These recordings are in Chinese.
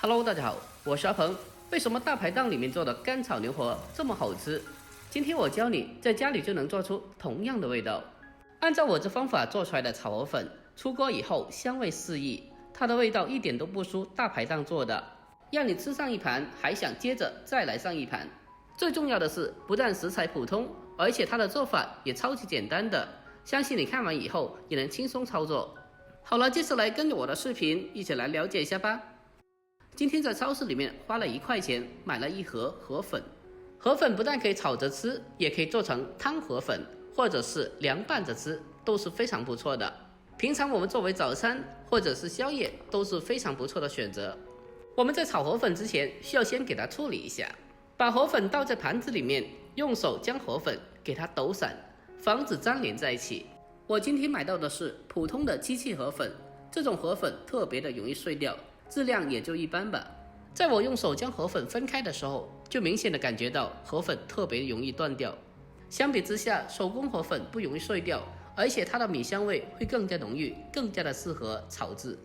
Hello， 大家好，我是阿鹏。为什么大排档里面做的干炒牛河这么好吃？今天我教你在家里就能做出同样的味道。按照我这方法做出来的炒河粉，出锅以后香味四溢，它的味道一点都不输大排档做的，让你吃上一盘还想接着再来上一盘。最重要的是，不但食材普通，而且它的做法也超级简单的，相信你看完以后也能轻松操作。好了，接下来跟着我的视频一起来了解一下吧。今天在超市里面花了1块钱买了一盒河粉。河粉不但可以炒着吃，也可以做成汤河粉，或者是凉拌着吃，都是非常不错的。平常我们作为早餐或者是宵夜都是非常不错的选择。我们在炒河粉之前需要先给它处理一下，把河粉倒在盘子里面，用手将河粉给它抖散，防止粘连在一起。我今天买到的是普通的机器河粉，这种河粉特别的容易碎掉，质量也就一般吧。在我用手将河粉分开的时候，就明显的感觉到河粉特别容易断掉。相比之下，手工河粉不容易碎掉，而且它的米香味会更加浓郁，更加的适合炒制。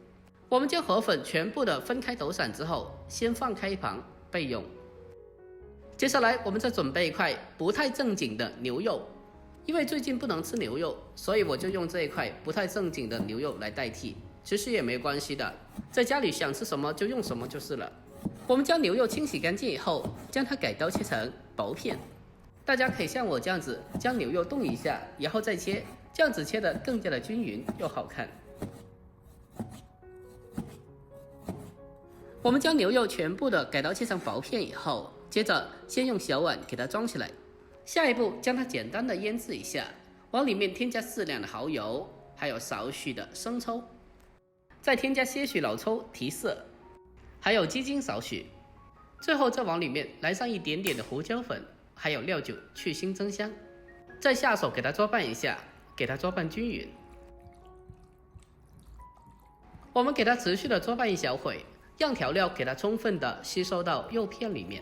我们将河粉全部的分开抖散之后，先放开一旁备用。接下来我们再准备一块不太正经的牛肉，因为最近不能吃牛肉，所以我就用这一块不太正经的牛肉来代替。其实也没关系的，在家里想吃什么就用什么就是了。我们将牛肉清洗干净以后，将它改刀切成薄片。大家可以像我这样子，将牛肉动一下，然后再切，这样子切得更加的均匀又好看。我们将牛肉全部的改刀切成薄片以后，接着先用小碗给它装起来。下一步将它简单的腌制一下，往里面添加适量的蚝油，还有少许的生抽，再添加些许老抽提色，还有鸡精少许，最后再往里面来上一点点的胡椒粉，还有料酒去腥增香，再下手给它做拌一下，给它做拌均匀。我们给它持续的做拌一小会，让调料给它充分的吸收到肉片里面。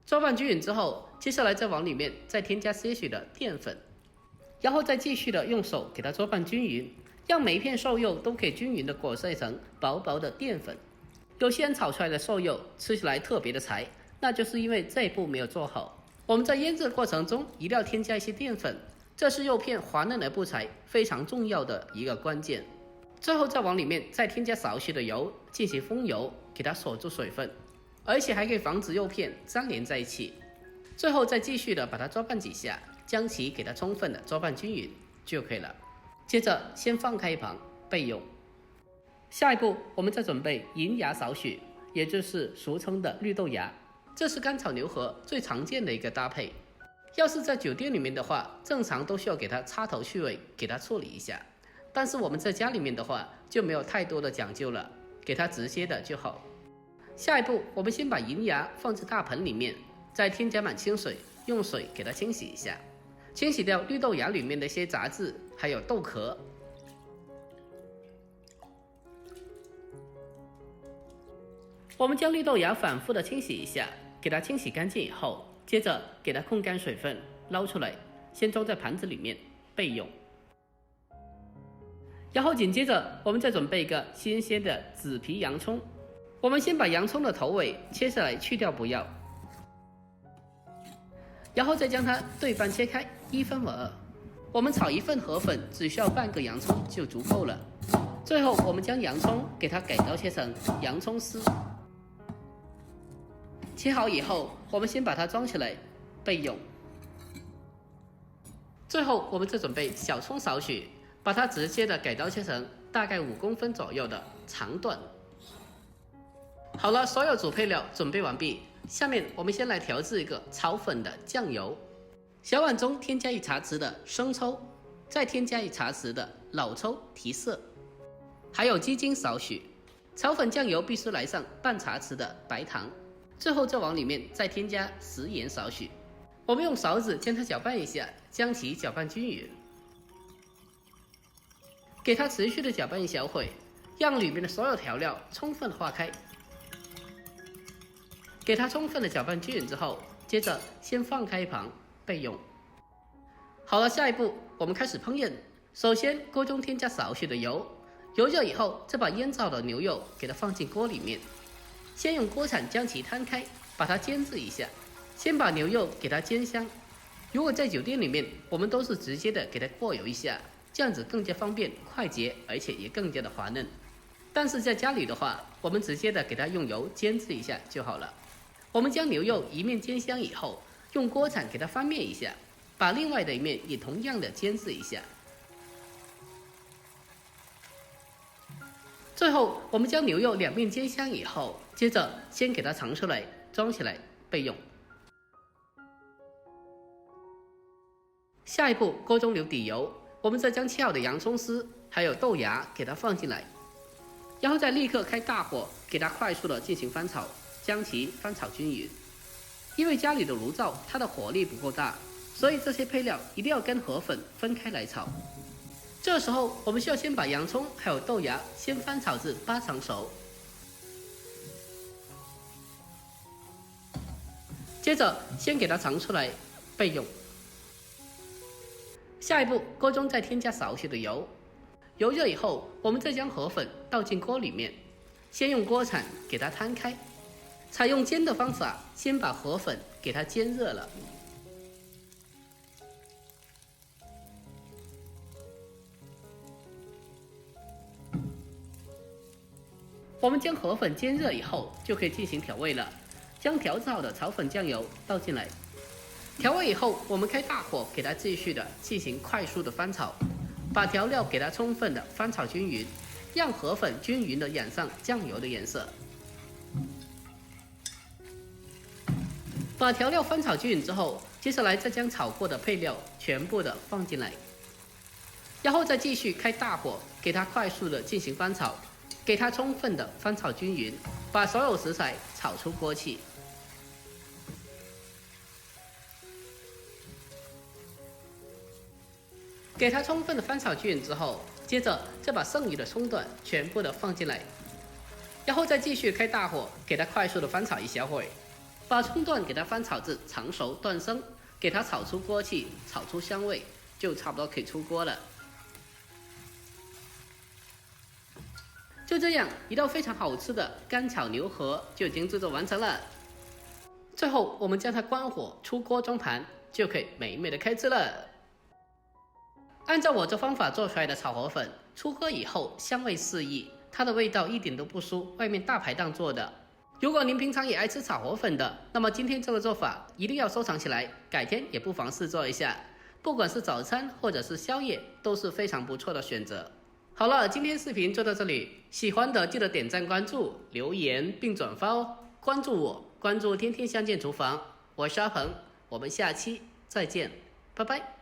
做拌均匀之后，接下来再往里面再添加些许的淀粉，然后再继续的用手给它做拌均匀，让每一片瘦肉都可以均匀的裹上一层薄薄的淀粉。有些人炒出来的瘦肉吃起来特别的柴，那就是因为这一步没有做好。我们在腌制的过程中一定要添加一些淀粉，这是肉片滑嫩而不柴非常重要的一个关键。最后再往里面再添加少许的油进行封油，给它锁住水分，而且还可以防止肉片粘连在一起。最后再继续的把它做拌几下，将其给它充分的做拌均匀就可以了。接着先放开一旁备用。下一步我们再准备银芽少许，也就是俗称的绿豆芽，这是干炒牛河最常见的一个搭配。要是在酒店里面的话，正常都需要给它插头去尾，给它处理一下，但是我们在家里面的话就没有太多的讲究了，给它直接的就好。下一步我们先把银芽放在大盆里面，再添加满清水，用水给它清洗一下，清洗掉绿豆芽里面的一些杂质还有豆壳。我们将绿豆芽反复的清洗一下，给它清洗干净以后，接着给它控干水分，捞出来，先装在盘子里面备用。然后紧接着我们再准备一个新鲜的紫皮洋葱，我们先把洋葱的头尾切下来去掉不要，然后再将它对半切开，1分为2。我们炒一份河粉只需要半个洋葱就足够了。最后我们将洋葱给它改刀切成洋葱丝。切好以后，我们先把它装起来备用。最后我们再准备小葱少许，把它直接的改刀切成大概5公分左右的长段。好了，所有主配料准备完毕，下面我们先来调制一个炒粉的酱油。小碗中添加1茶匙的生抽，再添加1茶匙的老抽提色，还有鸡精少许。炒粉酱油必须来上半茶匙的白糖，最后再往里面再添加食盐少许。我们用勺子将它搅拌一下，将其搅拌均匀，给它持续的搅拌一小会，让里面的所有调料充分化开。给它充分的搅拌均匀之后，接着先放开一旁备用。好了，下一步我们开始烹饪。首先锅中添加少许的油，油热以后，再把腌制的牛肉给它放进锅里面，先用锅铲将其摊开，把它煎制一下。先把牛肉给它煎香。如果在酒店里面，我们都是直接的给它过油一下，这样子更加方便快捷，而且也更加的滑嫩。但是在家里的话，我们直接的给它用油煎制一下就好了。我们将牛肉一面煎香以后，用锅铲给它翻面一下，把另外的一面也同样的煎制一下。最后，我们将牛肉两面煎香以后，接着先给它盛出来，装起来备用。下一步，锅中留底油，我们再将切好的洋葱丝还有豆芽给它放进来，然后再立刻开大火，给它快速的进行翻炒，将其翻炒均匀。因为家里的炉灶它的火力不够大，所以这些配料一定要跟河粉分开来炒。这时候我们需要先把洋葱还有豆芽先翻炒至8成熟，接着先给它盛出来备用。下一步，锅中再添加少许的油，油热以后，我们再将河粉倒进锅里面，先用锅铲给它摊开，采用煎的方法，先把河粉给它煎热了。我们将河粉煎热以后，就可以进行调味了。将调制好的炒粉酱油倒进来，调味以后，我们开大火给它继续的进行快速的翻炒，把调料给它充分的翻炒均匀，让河粉均匀的染上酱油的颜色。把调料翻炒均匀之后，接下来再将炒过的配料全部的放进来，然后再继续开大火给它快速的进行翻炒。给它充分的翻炒均匀，把所有食材炒出锅气。给它充分的翻炒均匀之后，接着再把剩余的葱段全部的放进来，然后再继续开大火给它快速的翻炒一小会，把葱段给它翻炒至成熟断生，给它炒出锅气，炒出香味，就差不多可以出锅了。就这样，一道非常好吃的干炒牛河就已经制作完成了。最后，我们将它关火出锅装盘，就可以美美的开吃了。按照我这方法做出来的炒河粉，出锅以后香味四溢，它的味道一点都不输外面大排档做的。如果您平常也爱吃炒河粉的，那么今天这个做法一定要收藏起来，改天也不妨试做一下。不管是早餐或者是宵夜，都是非常不错的选择。好了，今天视频就到这里，喜欢的记得点赞、关注、留言并转发哦。关注我，关注天天相见厨房，我是阿鹏，我们下期再见，拜拜。